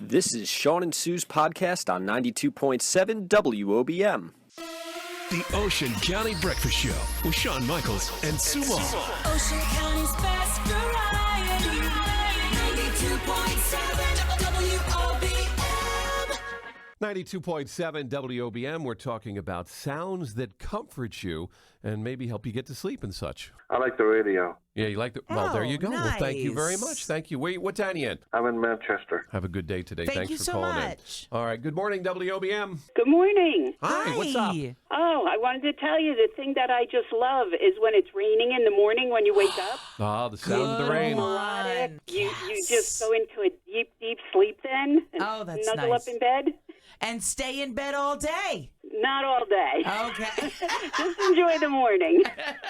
This is Shawn and Sue's podcast on 92.7 WOBM. The Ocean County Breakfast Show with Shawn Michaels and Sue Moll. Ocean County's best variety. 92.7 WOBM. 92.7 WOBM. We're talking about sounds that comfort you and maybe help you get to sleep and such. I like the radio. Yeah, you like the... Well, there you go. Nice. Well, thank you very much. Thank you. What town are you in? I'm in Manchester. Have a good day today. Thank Thanks you for so calling much. in. All right. Good morning, WOBM. Good morning. Hi. What's up? Oh, I wanted to tell you the thing that I just love is when it's raining in the morning when you wake up. Oh, the sound of the rain. Melodic. You just go into a deep, deep sleep then and that's snuggle nice. up in bed. And stay in bed all day. Not all day. Okay. Just enjoy the morning.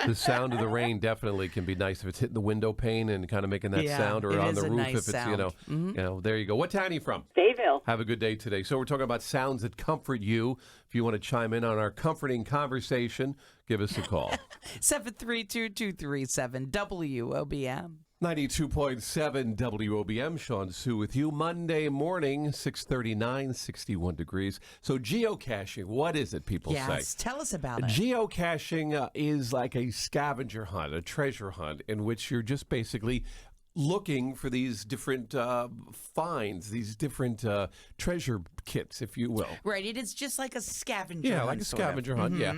The sound of the rain definitely can be nice if it's hitting the window pane and kind of making that Yeah, sound, or it on is the a roof nice if it's, sound. you know, there you go. What town are you from? Bayville. Have a good day today. So we're talking about sounds that comfort you. If you want to chime in on our comforting conversation, give us a call. 732-237 WOBM. 92.7 WOBM. Shawn Sue with you. Monday morning, 6:39, 61 degrees. So geocaching, what is it, people Yes, say? tell us about it. Geocaching is like a scavenger hunt, a treasure hunt, in which you're just basically looking for these different finds, these different treasure kits, if you will. Right, it is just like a scavenger Yeah, hunt, like a sort of. scavenger hunt, yeah.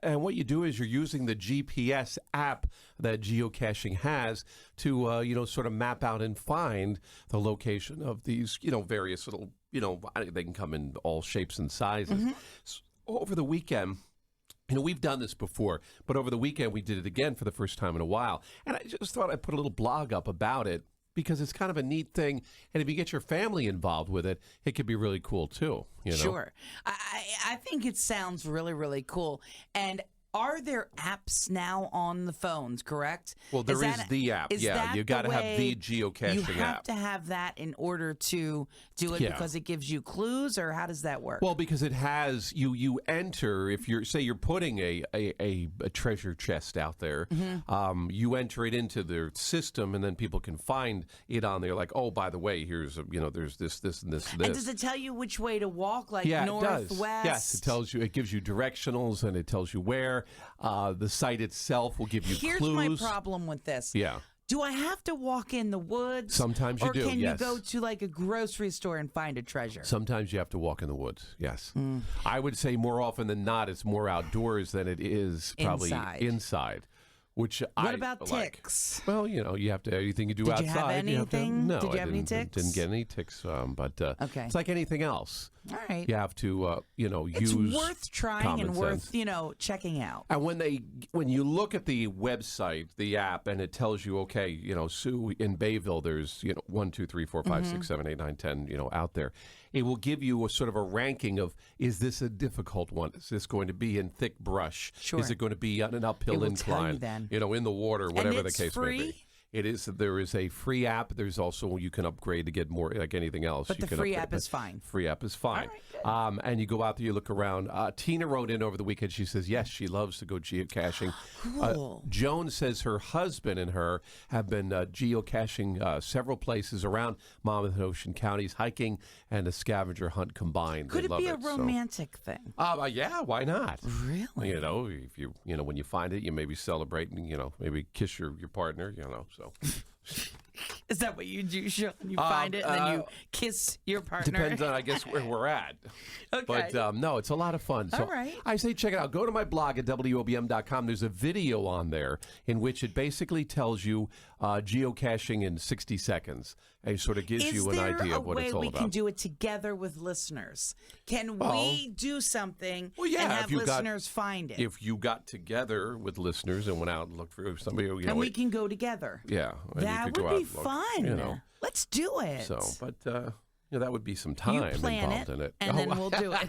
And what you do is you're using the GPS app that geocaching has to, sort of map out and find the location of these, various little, they can come in all shapes and sizes. So over the weekend, we've done this before, but over the weekend we did it again for the first time in a while. And I just thought I'd put a little blog up about it because it's kind of a neat thing. And if you get your family involved with it, it could be really cool too. Sure. I think it sounds really, really cool. And are there apps now on the phones, correct? Well, there is the app. Yeah, you got to have the geocaching app. You have to have that in order to do it because it gives you clues, or how does that work? Well, because it has you enter, if you're putting a treasure chest out there, you enter it into their system, and then people can find it on there. Like, oh, by the way, here's there's this and this. And does it tell you which way to walk, like north, it does. west? Yes, it tells you. It gives you directionals, and it tells you where. The site itself will give you Here's clues. my problem with this. Yeah. Do I have to walk in the woods? Sometimes you do, Or can yes. you go to like a grocery store and find a treasure? Sometimes you have to walk in the woods, yes. I would say more often than not, it's more outdoors than it is probably inside. Which what about ticks? Well, you have to, anything you do Did outside. you have anything? No, Did you I have any didn't ticks? get any ticks, but Okay. it's like anything else. All right. You have to, It's use worth trying common and sense. worth, checking out. And when you look at the website, the app, and it tells you, okay, Sue, in Bayville, there's 1, 2, 3, 4, 5, 6, 7, 8, 9, 10, out there. It will give you a sort of a ranking of, is this a difficult one? Is this going to be in thick brush? Sure. Is it going to be on an uphill It will tell you incline? then. In the water, whatever And the it's case may free? be. It is. There is a free app. There's also, you can upgrade to get more, like anything else. But you the can free upgrade, app is fine. Free app is fine. All right, And you go out there, you look around. Tina wrote in over the weekend. She says, yes, she loves to go geocaching. Cool. Joan says her husband and her have been geocaching several places around Monmouth and Ocean counties, hiking and a scavenger hunt combined. Could They it love be a romantic thing? Yeah, why not? Really? If you when you find it, you maybe celebrate and maybe kiss your partner. So. Is that what you do, Sean? You find it and then you kiss your partner? Depends on, I guess, where we're at. Okay. But no, it's a lot of fun. So All right. I say check it out. Go to my blog at WOBM.com. There's a video on there in which it basically tells you geocaching in 60 seconds. And it sort of gives you an idea of what it's all Is there a way we about. can do it together with listeners? Can we do something and have listeners find it? If you got together with listeners and went out and looked for somebody, and we can go together. Yeah. and you That could go would out be and look, fun. Let's do it. So, but that would be some time you plan involved in it. and then we'll do it.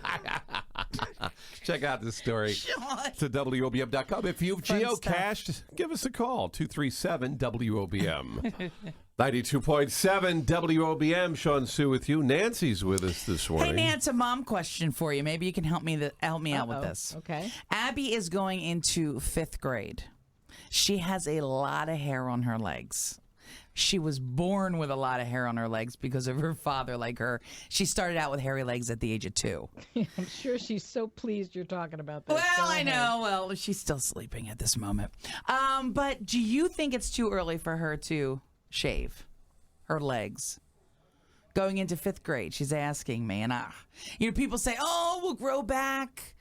Check out this story. Sean. To WOBM.com. If you've Fun geocached, give us a call. 237 WOBM. 92.7 WOBM. Shawn Sue with you. Nancy's with us this morning. Hey, Nance, a mom question for you. Maybe you can help me out with this. Okay. Abby is going into 5th grade. She has a lot of hair on her legs. she was born with a lot of hair on her legs because of her father, like her. She started out with hairy legs at the age of 2. I'm sure she's so pleased you're talking about this. Well, Go I ahead. know. Well, she's still sleeping at this moment. But do you think it's too early for her to shave her legs? Going into 5th grade, she's asking me, and people say, "Oh, we'll grow back."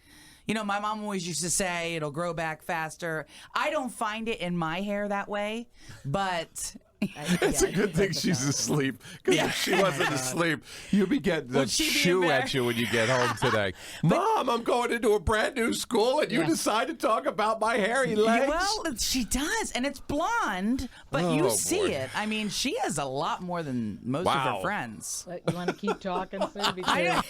My mom always used to say it'll grow back faster. I don't find it in my hair that way, but It's a good thing she's asleep, because if she wasn't asleep, you'd be getting the Would she be shoe at embarrassed? you when you get home today. Mom, I'm going into a brand new school, and you decide to talk about my hairy legs? Well, she does, and it's blonde, but Oh, you see boy. it. I mean, she has a lot more than most of her friends. But you want to keep talking, Sue? Because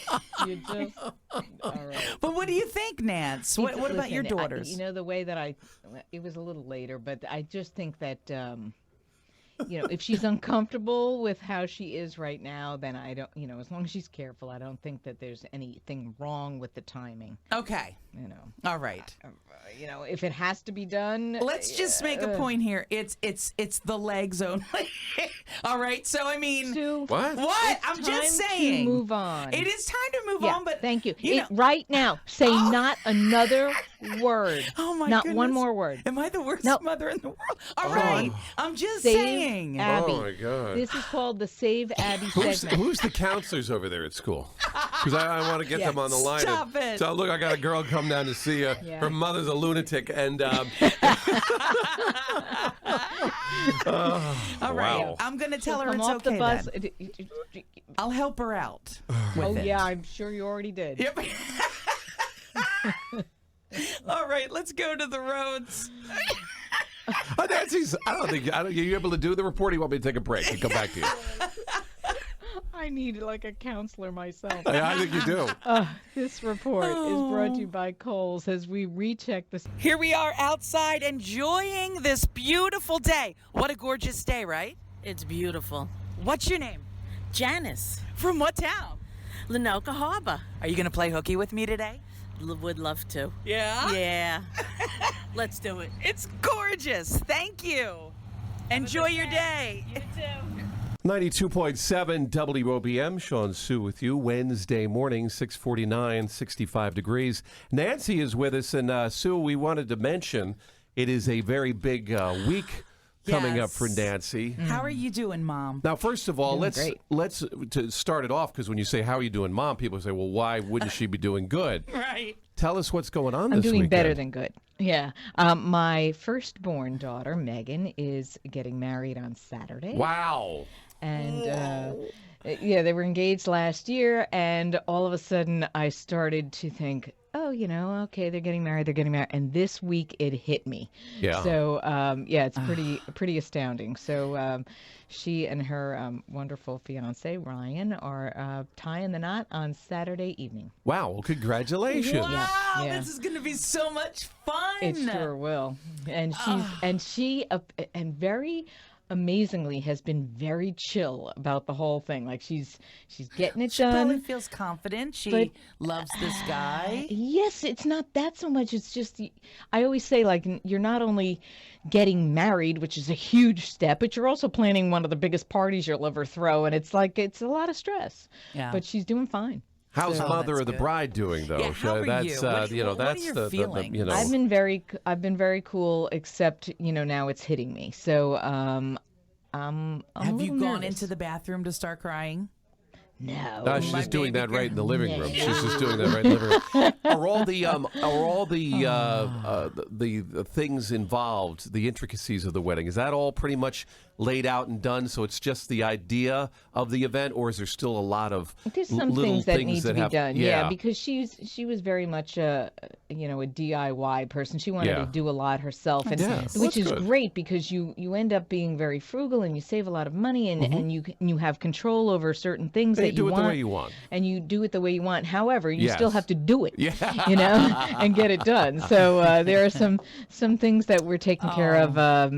you just... All right. But what do you think, Nance? What about your Listen, daughters? the way that it was a little later, but I just think that, if she's uncomfortable with how she is right now, then I don't, as long as she's careful, I don't think that there's anything wrong with the timing. Okay. All right. If it has to be done. Let's just make a point here. It's the legs only. All right. So I mean, Sue, What? what? I'm just saying. to move on. It is time to move Yeah, on, but thank you. know- Right now, say not another word. Oh my Not goodness. one more word. Am I the worst No. mother in the world? All right. I'm just Save saying. Abby. Oh, my God. This is called the Save Abby Who's segment. the counselors over there at school? Because I want to get them on the line. Stop it. So, look, I got a girl come down to see you. Yeah. Her mother's a lunatic, and All right. wow. I'm going to tell her Come it's off okay the bus. then. I'll help her out with Oh it. yeah, I'm sure you already did. Yep. All right, let's go to the roads. Nancy's, are you able to do the report? Or you want me to take a break and come back to you? I need like a counselor myself. I think you do. This report is brought to you by Kohl's as we recheck this. Here we are outside enjoying this beautiful day. What a gorgeous day, right? It's beautiful. What's your name? Janice, From what town? Lenoka Harbor. Are you going to play hooky with me today? Would love to. Yeah? Yeah. Let's do it. It's gorgeous. Thank you. Enjoy your day. You too. 92.7 WOBM. Shawn Sue with you. Wednesday morning, 6:49, 65 degrees. Nancy is with us. And Sue, we wanted to mention it is a very big week coming up for Yes. Nancy. How are you doing, Mom? Now, first of all, Doing let's to start it off, because when you say, how are you doing, Mom, people say, well, why wouldn't she be doing good? Right. Tell us what's going on I'm this doing weekend. better than good. Yeah. My firstborn daughter, Megan, is getting married on Saturday. Wow. And they were engaged last year, and all of a sudden I started to think, oh, okay, they're getting married, and this week it hit me. Yeah. So it's pretty astounding. So she and her wonderful fiance Ryan are tying the knot on Saturday evening. Wow. Well, congratulations. Wow, Yeah. this is going to be so much fun. It sure will. And she very amazingly has been very chill about the whole thing. Like she's getting it She done. probably feels confident. She But- loves this guy. Yes, it's not that so much. It's just, I always say, like, you're not only getting married, which is a huge step, but you're also planning one of the biggest parties you'll ever throw. And it's like, it's a lot of stress. Yeah. But she's doing fine. How's Oh, Mother that's of the good. Bride doing, though? Yeah, how are that's you? What are that's your the feelings? I've been very cool, except, now it's hitting me. So, I'm a Have you little gone nervous. into the bathroom to start crying? No. she's My just doing baby that right in the living room. No. She's just doing that right in the living room. Are all the things involved, the intricacies of the wedding, is that all pretty much laid out and done? So it's just the idea of the event, or is there still a lot of There's some little things that need to be have, done. Yeah, because she was very much a DIY person. She wanted Yeah. to do a lot herself, and Yeah, which that's is good. great because you end up being very frugal and you save a lot of money and you have control over certain things And that you do it want. the way you want. And you do it the way you want. However, you still Yes. have to do it. Yeah. And get it done. So there are some things that we're taking care of. I was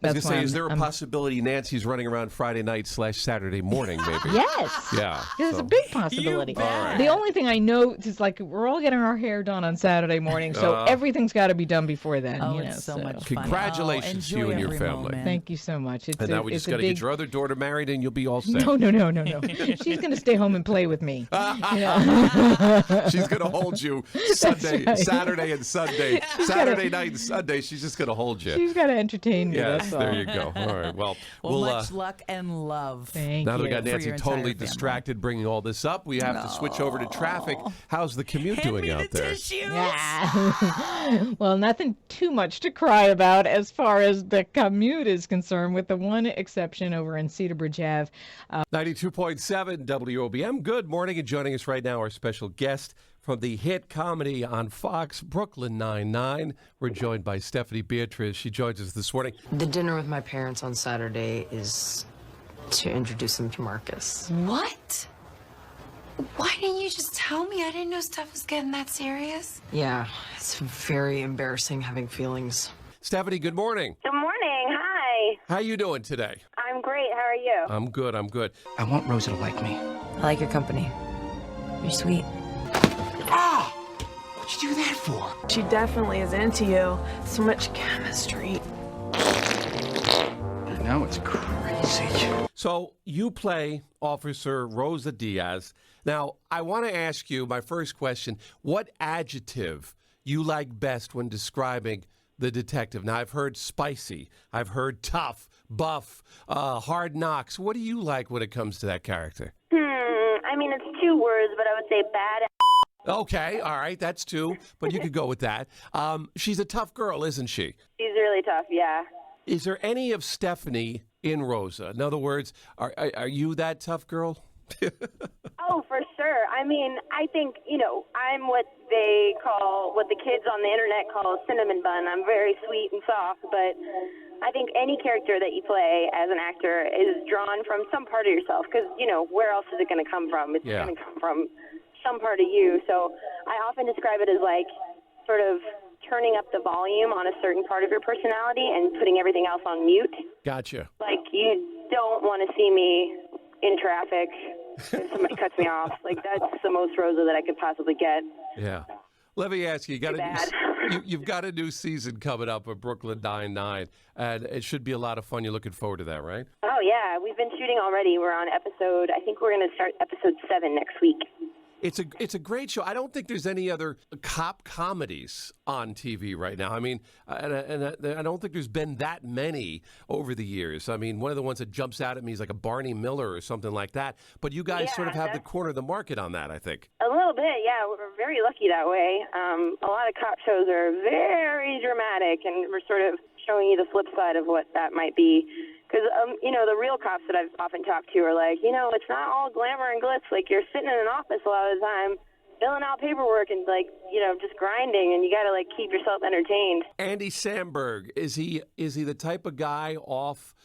That's going to why say, is there a I'm possibility possibility Nancy's running around Friday night / Saturday morning, maybe. Yes. Yeah. There's so- a big possibility. bet. The only thing I know is like we're all getting our hair done on Saturday morning, so everything's got to be done before then. Oh, you know, it's so much fun. Congratulations to you enjoy and your every family. moment. Thank you so much. And now we just got to get your other daughter married, and you'll be all set. No. She's going to stay home and play with me. She's going to hold you Saturday and Sunday. Saturday night and Sunday, she's just going to hold you. She's got to entertain me. Yes, that's all. there you go. All right, well, Well, much luck and love. Thank now that you. we got For Nancy your totally entire family. distracted bringing all this up, we have to switch over to traffic. How's the commute Hand doing me out the there? tissues. Yeah. Well, nothing too much to cry about as far as the commute is concerned, with the one exception over in Cedar Bridge Ave. 92.7 WOBM. Good morning, and joining us right now, our special guest from the hit comedy on Fox, Brooklyn Nine-Nine. We're joined by Stephanie Beatriz. She joins us this morning. The dinner with my parents on Saturday is to introduce them to Marcus. What? Why didn't you just tell me? I didn't know stuff was getting that serious. Yeah, it's very embarrassing having feelings. Stephanie, good morning. Good morning. Hi. How you doing today? I'm great. How are you? I'm good. I want Rosa to like me. I like your company. You're sweet. Ah! What'd you do that for? She definitely is into you. So much chemistry. Now it's crazy. So you play Officer Rosa Diaz. Now, I want to ask you my first question. What adjective you like best when describing the detective? Now, I've heard spicy. I've heard tough, buff, hard knocks. What do you like when it comes to that character? I mean, it's 2 words, but I would say bad. Okay, all right, that's 2, but you could go with that. She's a tough girl, isn't she? She's really tough, yeah. Is there any of Stephanie in Rosa? In other words, are you that tough girl? Oh, for sure. I mean, I think, I'm what the kids on the internet call a cinnamon bun. I'm very sweet and soft, but I think any character that you play as an actor is drawn from some part of yourself because, where else is it going to come from? It's going to come from some part of you. So I often describe it as like sort of turning up the volume on a certain part of your personality and putting everything else on mute. Gotcha. Like, you don't want to see me in traffic if somebody cuts me off. Like, that's the most Rosa that I could possibly get. Yeah. Let me ask you, you've got a new season coming up of Brooklyn Nine-Nine, and it should be a lot of fun. You're looking forward to that, right? Oh, yeah. We've been shooting already. We're on I think we're going to start episode 7 next week. It's a great show. I don't think there's any other cop comedies on TV right now. I mean, and I don't think there's been that many over the years. I mean, one of the ones that jumps out at me is like a Barney Miller or something like that. But you guys sort of have the corner of the market on that, I think. A little bit, yeah. We're very lucky that way. A lot of cop shows are very dramatic, and we're sort of showing you the flip side of what that might be. Because, the real cops that I've often talked to are like, it's not all glamour and glitz. Like, you're sitting in an office a lot of the time, filling out paperwork and, just grinding, and you got to, keep yourself entertained. Andy Samberg, is he the type of guy off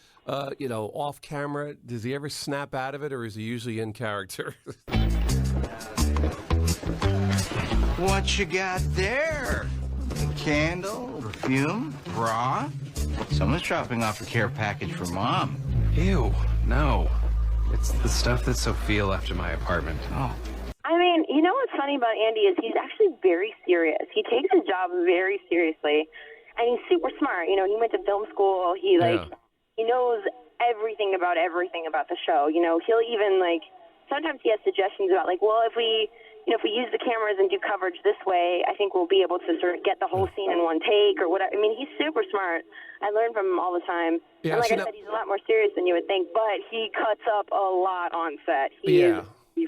camera? Does he ever snap out of it, or is he usually in character? What you got there? A candle, perfume, bra? Someone's dropping off a care package for Mom. Ew, no. It's the stuff that Sophia left in my apartment. Oh. I mean, what's funny about Andy is he's actually very serious. He takes his job very seriously, and he's super smart. He went to film school. He knows everything about the show. He'll even sometimes he has suggestions about if we use the cameras and do coverage this way, I think we'll be able to sort of get the whole scene in one take or whatever. I mean, he's super smart. I learn from him all the time. Yeah, and I said, he's a lot more serious than you would think, but he cuts up a lot on set. He is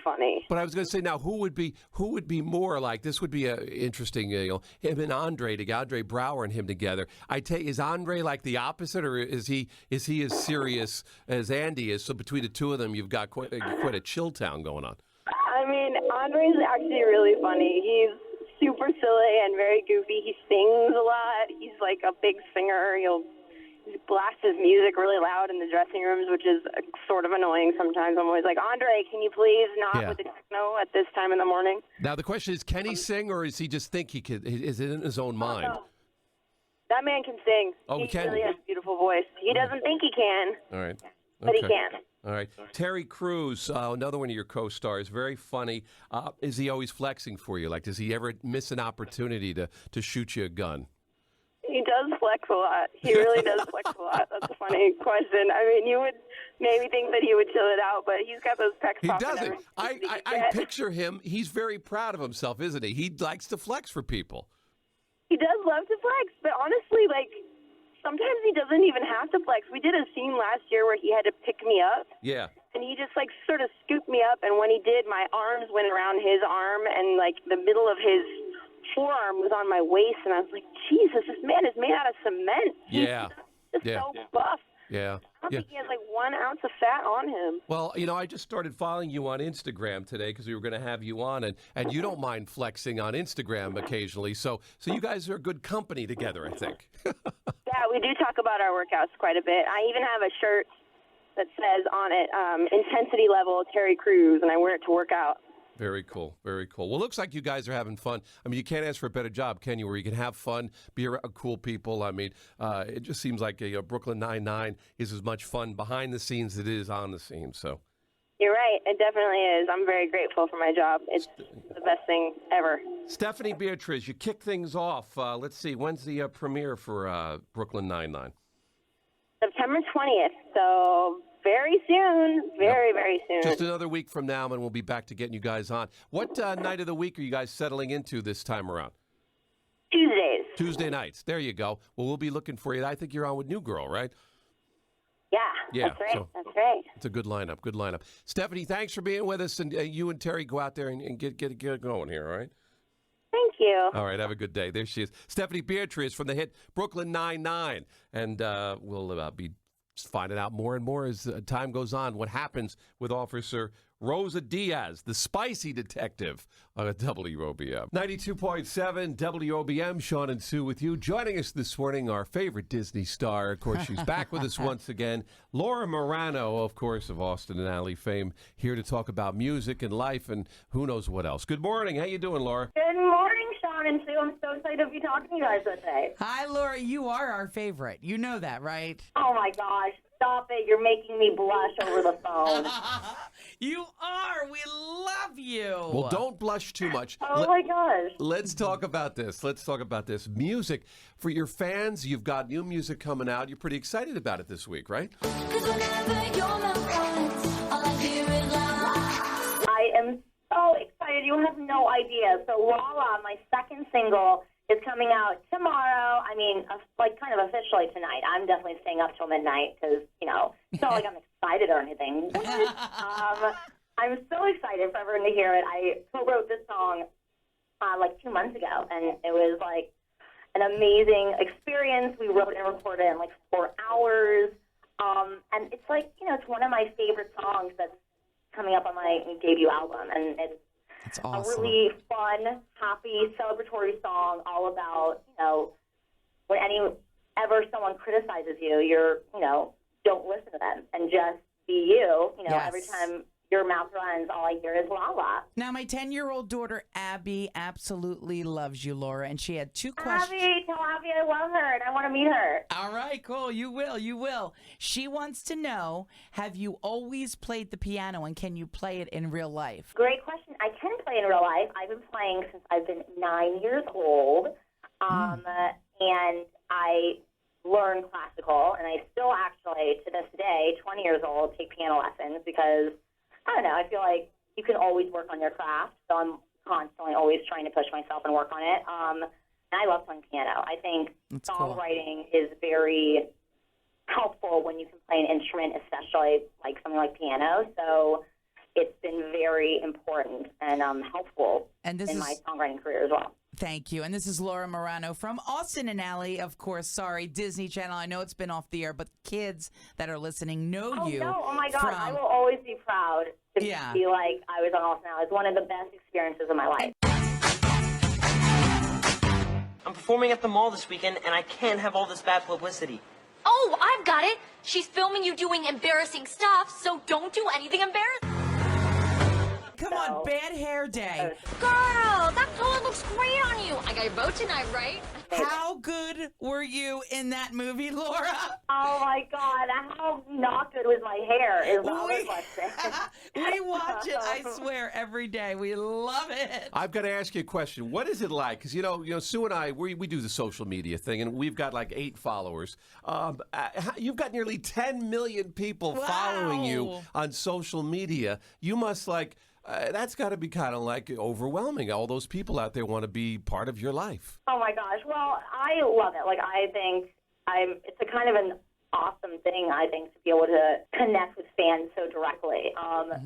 funny. But I was going to say, now, who would be more like, this would be interesting, him and Andre Brower and him together. Is Andre like the opposite, or is he as serious as Andy is? So between the two of them, you've got quite a chill town going on. I mean, Andre's actually really funny. He's super silly and very goofy. He sings a lot. He's like a big singer. He'll blast his music really loud in the dressing rooms, which is sort of annoying sometimes. I'm always like, Andre, can you please not with the techno at this time in the morning? Now, the question is, can he sing, or does he just think he could? Is it in his own mind? That man can sing. Oh, he can really has a beautiful beautiful voice. He doesn't think he can, All right. but he Okay. can. All right. Terry Crews, another one of your co-stars, very funny. Is he always flexing for you? Like, does he ever miss an opportunity to shoot you a gun? He does flex a lot. He really does flex a lot. That's a funny question. I mean, you would maybe think that he would chill it out, but he's got those pecs. He popping doesn't. every I chance he can I get. picture him. He's very proud of himself, isn't he? He likes to flex for people. He does love to flex, but honestly, like, sometimes he doesn't even have to flex. We did a scene last year where he had to pick me up, Yeah. and he just, like, sort of scooped me up, and when he did, my arms went around his arm, and, like, the middle of his forearm was on my waist, and I was like, Jesus, this man is made out of cement. Yeah. He's Yeah. so buff. Yeah. I don't Yeah. think he has, like, 1 ounce of fat on him. Well, I just started following you on Instagram today because we were going to have you on, and you don't mind flexing on Instagram occasionally. So you guys are good company together, I think. Yeah, we do talk about our workouts quite a bit. I even have a shirt that says on it, intensity level Terry Crews, and I wear it to work out. Very cool. Very cool. Well, it looks like you guys are having fun. I mean, you can't ask for a better job, can you, where you can have fun, be around cool people. I mean, it just seems like Brooklyn Nine-Nine is as much fun behind the scenes as it is on the scenes. So You're right. It definitely is. I'm very grateful for my job. It's the best thing ever. Stephanie Beatriz, you kick things off. Let's see, when's the premiere for Brooklyn Nine-Nine? September 20th, so very soon. Very soon. Just another week from now, and we'll be back to getting you guys on. What night of the week are you guys settling into this time around? Tuesdays. Tuesday nights. There you go. Well, we'll be looking for you. I think you're on with New Girl, right? Yeah, that's right. so That's right. It's a good lineup. Good lineup. Stephanie, thanks for being with us, and you and Terry go out there and get going here, all right? Thank you. All right, have a good day. There she is. Stephanie Beatriz from the hit Brooklyn Nine-Nine. And we'll be finding out more and more as time goes on what happens with Officer Rosa Diaz, the spicy detective on WOBM. 92.7 WOBM, Shawn and Sue with you. Joining us this morning, our favorite Disney star. Of course, she's back with us once again. Laura Marano, of course, of Austin and Alley fame, here to talk about music and life and who knows what else. Good morning. How you doing, Laura? Good morning, Shawn and Sue. I'm so excited to be talking to you guys today. Hi, Laura. You are our favorite. You know that, right? Oh, my gosh. Stop it. You're making me blush over the phone. You are. We love you. Well, don't blush too much. Oh, my gosh. Let's talk about this. Music. For your fans, you've got new music coming out. You're pretty excited about it this week, right? I am so excited. You have no idea. So, Lala, my second single, is coming out tomorrow. I mean, kind of officially tonight. I'm definitely staying up till midnight because, it's not like I'm excited or anything. I'm so excited for everyone to hear it. I co-wrote this song 2 months ago, and it was like an amazing experience. We wrote and recorded it in 4 hours. And it's it's one of my favorite songs that's coming up on my debut album. And it's awesome. A really fun, happy, celebratory song all about, whenever someone criticizes you, don't listen to them and just be you. Yes. Every time your mouth runs, all I hear is la la. Now, my 10-year-old daughter, Abby, absolutely loves you, Laura, and she had 2 questions. Abby, tell Abby I love her and I want to meet her. All right, cool. You will. She wants to know, have you always played the piano, and can you play it in real life? Great question. I can play in real life. I've been playing since I've been 9 years old, and I learned classical, and I still actually, to this day, 20 years old, take piano lessons because, I don't know, I feel like you can always work on your craft, so I'm constantly always trying to push myself and work on it. And I love playing piano. I think That's cool. songwriting is very helpful when you can play an instrument, especially something like piano. So it's been very important and helpful in my songwriting career as well. Thank you. And this is Laura Marano from Austin and Alley, of course. Sorry, Disney Channel. I know it's been off the air, but kids that are listening know you. No. Oh, my God. I will always be proud to be like I was on Austin and Alley. It's one of the best experiences of my life. I'm performing at the mall this weekend, and I can't have all this bad publicity. Oh, I've got it. She's filming you doing embarrassing stuff, so don't do anything embarrassing. come on, bad hair day. Girl, that color looks great on you. I got your vote tonight, right? How good were you in that movie, Laura? Oh my God, how not good was my hair is the other question. We watch it, I swear, every day. We love it. I've got to ask you a question. What is it like? Because, you know, Sue and I, we do the social media thing, and we've got like 8 followers. You've got nearly 10 million people following you on social media. You must that's got to be kind of like overwhelming. All those people out there want to be part of your life. Oh my gosh. Well, I love it. Like, I think it's a kind of an awesome thing, I think, to be able to connect with fans so directly. And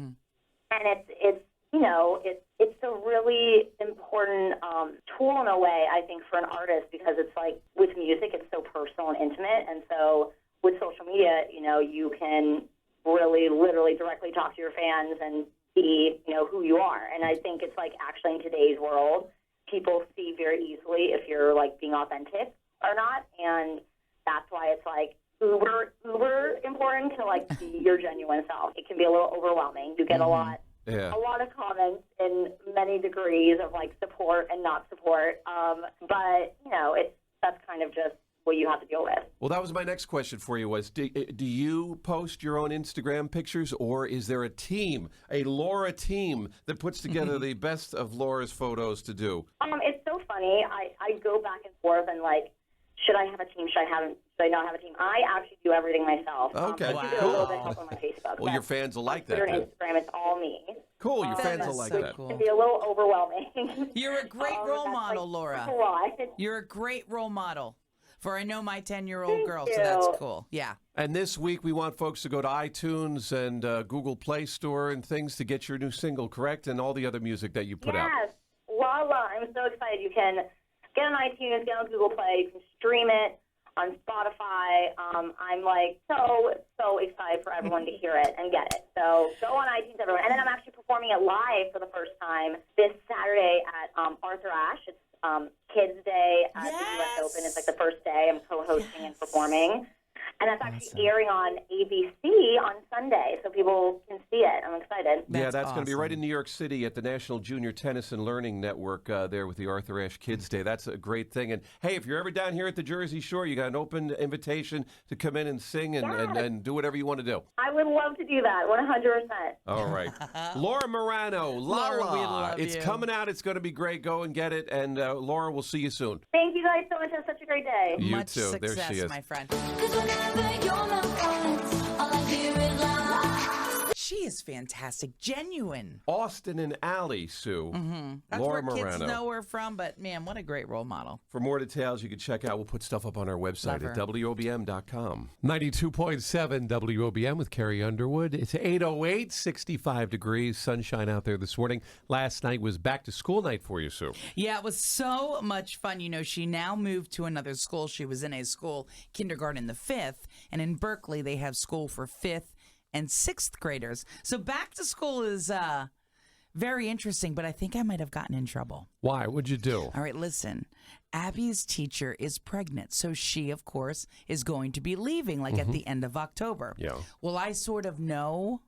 it's you know, it's a really important tool in a way, I think, for an artist, because it's like with music, it's so personal and intimate. And so with social media, you know, you can really literally directly talk to your fans and be, you know, who you are. And I think it's like, actually, in today's world, people see very easily if you're like being authentic or not. And that's why it's like uber important to like be your genuine self. It can be a little overwhelming. You get a lot of comments in many degrees of like support and not support. But, you know, that's kind of just what you have to deal with. Well, that was my next question for you was, do you post your own Instagram pictures, or is there a team, a Laura team, that puts together the best of Laura's photos to do? It's so funny. I go back and forth and like, should I have a team? Should I not have a team? I actually do everything myself. Okay, I do a little bit of help on my Facebook. Well, your fans will like that. Twitter and Instagram, it's all me. Cool, your fans will like that. It can be a little overwhelming. You're a great role model, Laura. A lot. You're a great role model. For I know my 10-year-old girl, you. so that's cool. Yeah. And this week we want folks to go to iTunes and Google Play Store and things to get your new single, correct? And all the other music that you put out. Yes. Voila. I'm so excited. You can get on iTunes, get on Google Play, you can stream it on Spotify. I'm like so excited for everyone to hear it and get it. So go on iTunes, everyone. And then I'm actually performing it live for the first time this Saturday at Arthur Ashe. It's Kids Day at the U.S. Open. It's like the first day I'm co-hosting and performing. And that's actually airing on ABC on Sunday, so people can see it. I'm excited. That's going to be right in New York City at the National Junior Tennis and Learning Network there with the Arthur Ashe Kids Day. That's a great thing. And, hey, if you're ever down here at the Jersey Shore, you got an open invitation to come in and sing and do whatever you want to do. I would love to do that, 100%. All right. Laura Morano, Laura, we love it's you. coming out. It's going to be great. Go and get it. And, Laura, we'll see you soon. Thank you guys so much. Have such a great day. You Much too. success, There she is. my friend. She is fantastic, genuine. Austin and Alley, Sue. That's Laura where kids Morano. know her from, but man, what a great role model. For more details, you can check out. We'll put stuff up on our website Love at her. WOBM.com. 92.7 WOBM with Carrie Underwood. It's 8:08, 65 degrees, sunshine out there this morning. Last night was back to school night for you, Sue. Yeah, it was so much fun. You know, she now moved to another school. She was in a school, kindergarten, the 5th, and in Berkeley, they have school for 5th and 6th graders. So back to school is very interesting, but I think I might have gotten in trouble. Why? What'd you do? All right, listen. Abby's teacher is pregnant, so she, of course, is going to be leaving, like at the end of October. Yeah. Well, I sort of know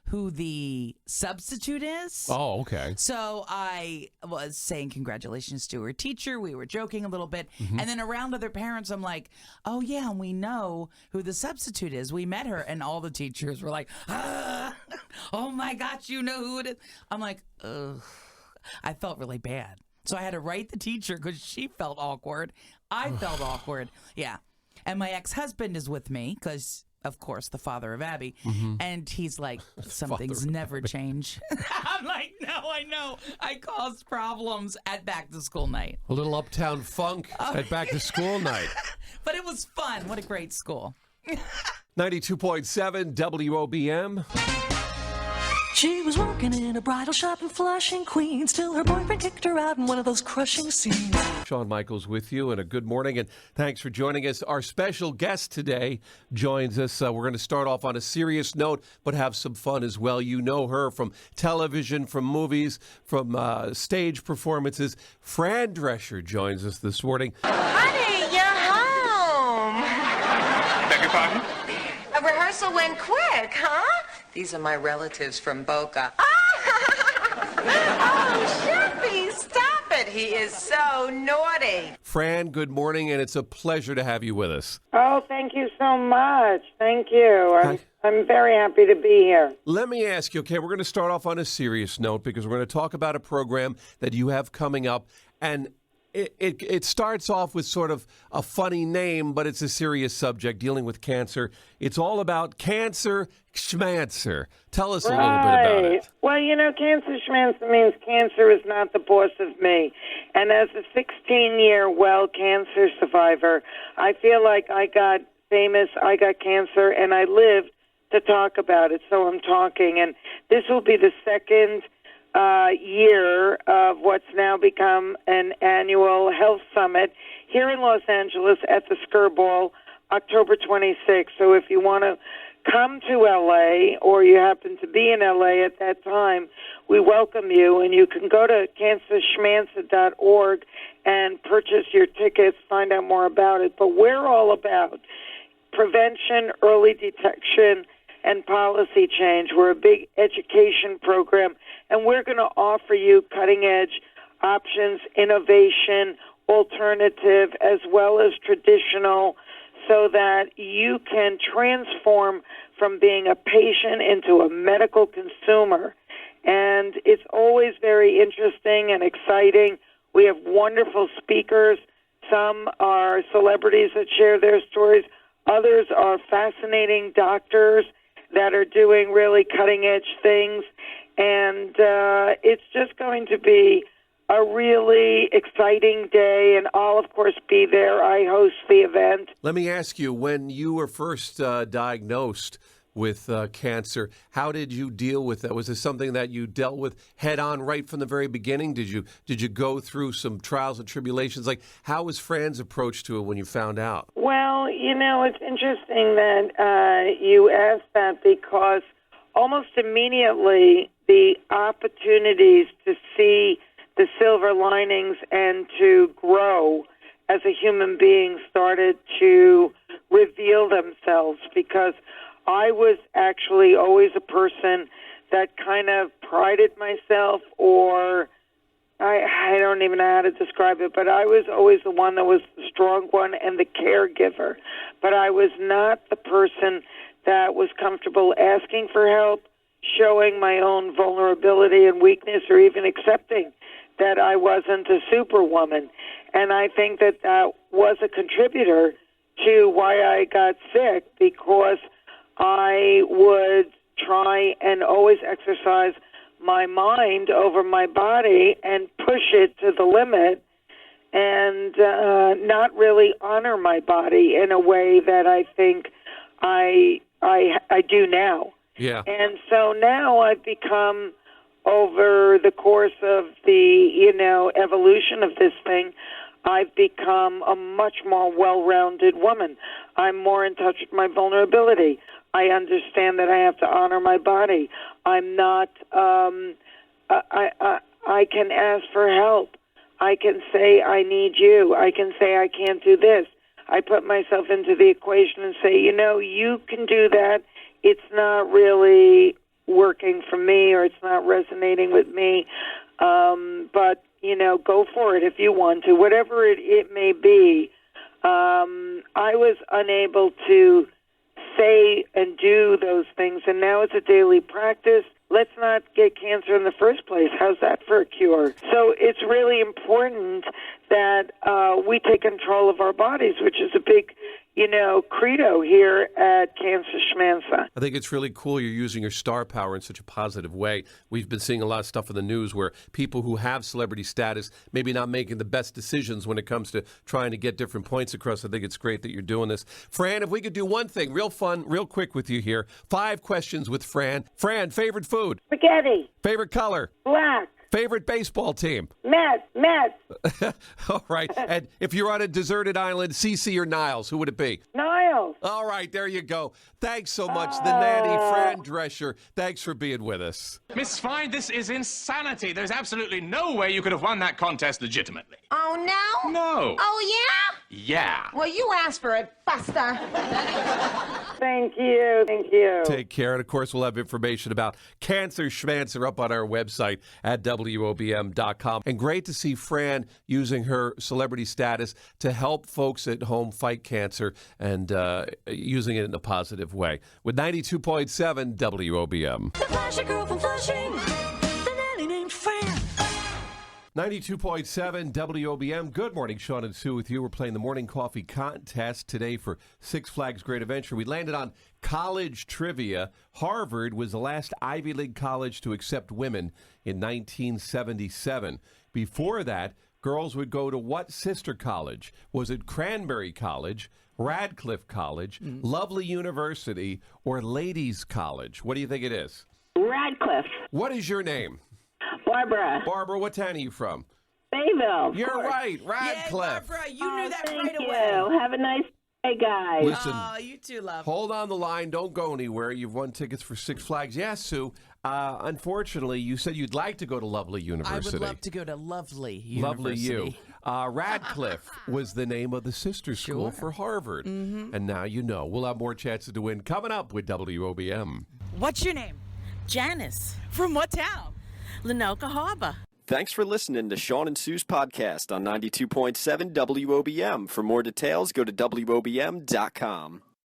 who the substitute is. Oh, okay. So I was saying congratulations to her teacher. We were joking a little bit. And then around other parents, I'm like, oh, yeah, and we know who the substitute is. We met her. And all the teachers were like, oh, my gosh, you know who it is. I'm like, ugh. I felt really bad. So I had to write the teacher because she felt awkward. I felt awkward. Yeah. And my ex-husband is with me because, of course, the father of Abby. And he's like, some things never change. I'm like, no, I know. I caused problems at back to school night. A little uptown funk at back to school night. But it was fun. What a great school. 92.7 WOBM. She was working in a bridal shop in Flushing, Queens, till her boyfriend kicked her out in one of those crushing scenes. Shawn Michaels with you, and a good morning, and thanks for joining us. Our special guest today joins us. We're going to start off on a serious note, but have some fun as well. You know her from television, from movies, from stage performances. Fran Drescher joins us this morning. Honey, you're home. Beg your pardon? A rehearsal went quick, huh? These are my relatives from Boca. it. He is so naughty. Fran, good morning, and it's a pleasure to have you with us. Oh, thank you so much. Thank you. I'm very happy to be here. Let me ask you, okay, we're going to start off on a serious note because we're going to talk about a program that you have coming up, and it starts off with sort of a funny name, but it's a serious subject dealing with cancer. It's all about cancer schmancer. Tell us a little bit about it. Well, you know, cancer schmancer means cancer is not the boss of me. And as a 16-year well cancer survivor, I feel like I got famous, I got cancer, and I lived to talk about it. So I'm talking. And this will be the second year of what's now become an annual health summit here in Los Angeles at the Skirball, October 26th. So if you want to come to L.A. or you happen to be in L.A. at that time, we welcome you, and you can go to cancerschmancer.org and purchase your tickets, find out more about it. But we're all about prevention, early detection, and policy change. We're a big education program, and we're going to offer you cutting-edge options, innovation, alternative, as well as traditional, so that you can transform from being a patient into a medical consumer. And it's always very interesting and exciting. We have wonderful speakers. Some are celebrities that share their stories. Others are fascinating doctors that are doing really cutting-edge things. And it's just going to be a really exciting day, and I'll, of course, be there. I host the event. Let me ask you, when you were first diagnosed with cancer, how did you deal with that? Was this something that you dealt with head-on right from the very beginning? Did you go through some trials and tribulations? Like, how was Fran's approach to it when you found out? Well, you know, it's interesting that you asked that, because almost immediately the opportunities to see the silver linings and to grow as a human being started to reveal themselves, because I was actually always a person that kind of prided myself, or I don't even know how to describe it, but I was always the one that was the strong one and the caregiver. But I was not the person that was comfortable asking for help, showing my own vulnerability and weakness, or even accepting that I wasn't a superwoman. And I think that that was a contributor to why I got sick, because I would try and always exercise my mind over my body and push it to the limit, and not really honor my body in a way that I think I do now. Yeah. And so now I've become, over the course of the, evolution of this thing, I've become a much more well-rounded woman. I'm more in touch with my vulnerability. I understand that I have to honor my body. I'm not, I can ask for help. I can say, I need you. I can say, I can't do this. I put myself into the equation and say, you can do that. It's not really working for me, or it's not resonating with me. But, go for it if you want to, whatever it may be. I was unable to say and do those things, and now it's a daily practice. Let's not get cancer in the first place. How's that for a cure? So it's really important that we take control of our bodies, which is a big, credo here at Cancer Schmancer. I think it's really cool you're using your star power in such a positive way. We've been seeing a lot of stuff in the news where people who have celebrity status maybe not making the best decisions when it comes to trying to get different points across. I think it's great that you're doing this. Fran, if we could do one thing, real fun, real quick with you here. 5 questions with Fran. Fran, favorite food? Spaghetti. Favorite color? Black. Favorite baseball team? Mets. All right. And if you're on a deserted island, Cece or Niles, who would it be? Niles. All right, there you go. Thanks so much, the nanny, Fran Drescher. Thanks for being with us. Miss Fine, this is insanity. There's absolutely no way you could have won that contest legitimately. Oh, no? No. Oh, yeah? Yeah. Well, you asked for it, Buster. Thank you. Thank you. Take care. And, of course, we'll have information about Cancer Schmancer up on our website at WOBM.com. And great to see Fran using her celebrity status to help folks at home fight cancer and using it in a positive way. With 92.7 WOBM. The flashy girl from Flushing, the nanny named Fran. 92.7 WOBM. Good morning, Shawn and Sue with you. We're playing the Morning Coffee Contest today for Six Flags Great Adventure. We landed on college trivia. Harvard was the last Ivy League college to accept women in 1977. Before that, girls would go to what sister college? Was it Cranberry College, Radcliffe College, Lovely University, or Ladies College? What do you think it is? Radcliffe. What is your name? Barbara. Barbara, what town are you from? Bayville. You're right, Radcliffe. Barbara, you knew that thank right you. away. Have a nice day, guys. Listen, You too, love. hold on the line. Don't go anywhere. You've won tickets for Six Flags. Yes, Sue. Unfortunately, you said you'd like to go to Lovely University. I would love to go to Lovely University. Lovely you. Radcliffe was the name of the sister school for Harvard. And now you know. We'll have more chances to win coming up with WOBM. What's your name? Janice. From what town? Lenoka Harbor. Thanks for listening to Shawn and Sue's podcast on 92.7 WOBM. For more details, go to WOBM.com.